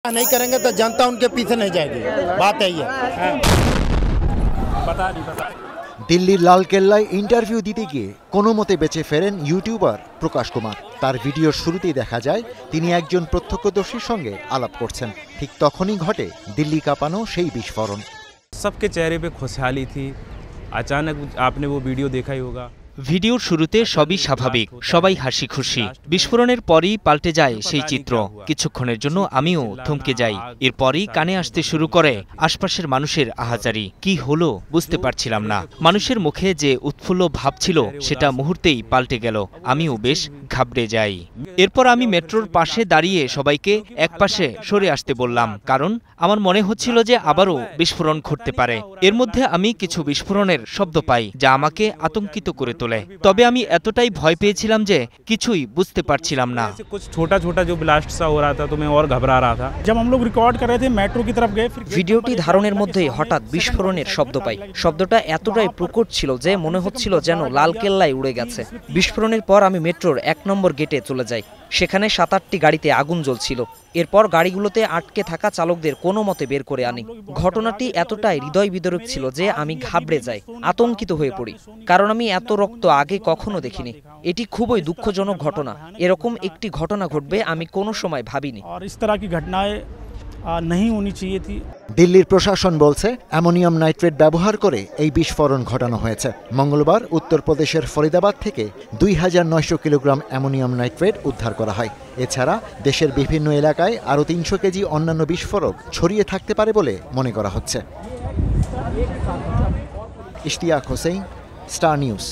नहीं करेंगे तो जनता उनके पीछे नहीं जाएगी। बात यही है। दिल्लीर लाल केल्लाয় इंटरव्यू দিতে গিয়ে কোনো মতে বেঁচে ফেরেন ইউটিউবার প্রকাশ কুমার। তার ভিডিওর শুরুতেই দেখা যায় তিনি একজন প্রত্যক্ষদর্শীর সঙ্গে আলাপ করছেন। ঠিক তখনই ঘটে দিল্লি কাঁপানো সেই বিস্ফোরণ। सबके चेहरे पे खुशहाली थी। अचानक आपने वो वीडियो देखा ही होगा। ভিডিওর শুরুতে সবই স্বাভাবিক, সবাই হাসি খুশি। বিস্ফোরণের পরই পাল্টে যায় সেই চিত্র। কিছুক্ষণের জন্য আমিও থমকে যাই। এরপরই কানে আসতে শুরু করে আশপাশের মানুষের আহাজারি। কি হলো বুঝতে পারছিলাম না। মানুষের মুখে যে উৎফুল্ল ভাব ছিল সেটা মুহূর্তেই পাল্টে গেল। আমিও বেশ ঘাবড়ে যাই। এরপর আমি মেট্রোর পাশে দাঁড়িয়ে সবাইকে একপাশে সরে আসতে বললাম, কারণ আমার মনে হচ্ছিল যে আবারও বিস্ফোরণ ঘটতে পারে। এর মধ্যে আমি কিছু বিস্ফোরণের শব্দ পাই যা আমাকে আতঙ্কিত করে তোলে। তবে আমি এতটাই ভয় পেয়েছিলাম যে কিছুই বুঝতে পারছিলাম না। कुछ छोटा-छोटा जो ब्लास्ट सा हो रहा था तो मैं और घबरा रहा था। जब हम लोग रिकॉर्ड कर रहे थे मेट्रो की तरफ गए। ভিডিওটি ধারণের মধ্যেই হঠাৎ বিস্ফোরণের শব্দ পাই। শব্দটা এতটাই প্রকট ছিল যে মনে হচ্ছিল যেন লাল কেল্লায় উড়ে গেছে। বিস্ফোরণের পর আমি মেট্রোর ১ নম্বর গেটে চলে যাই। সেখানে ৭-৮টি গাড়িতে আগুন জ্বলছিল। এরপর গাড়িগুলোতে আটকে থাকা চালকদের কোনো মতে বের করে আনি। ঘটনাটি এতটাই হৃদয় বিদারক ছিল যে আমি ঘাবড়ে যাই, আতঙ্কিত হয়ে পড়ি, কারণ আমি এত রক্ত আগে কখনো দেখিনি। এটি খুবই দুঃখজনক ঘটনা। এরকম একটি ঘটনা ঘটবে আমি কোনো সময় ভাবিনি। দিল্লির প্রশাসন বলছে অ্যামোনিয়াম নাইট্রেট ব্যবহার করে এই বিস্ফোরণ ঘটানো হয়েছে। মঙ্গলবার উত্তরপ্রদেশের ফরিদাবাদ থেকে ২৯০০ কিলোগ্রাম অ্যামোনিয়াম নাইট্রেট উদ্ধার করা হয়। এছাড়া দেশের বিভিন্ন এলাকায় আরও ৩০০ কেজি অন্যান্য বিস্ফোরক ছড়িয়ে থাকতে পারে বলে মনে করা হচ্ছে। Ishtiaq Hossain, star news.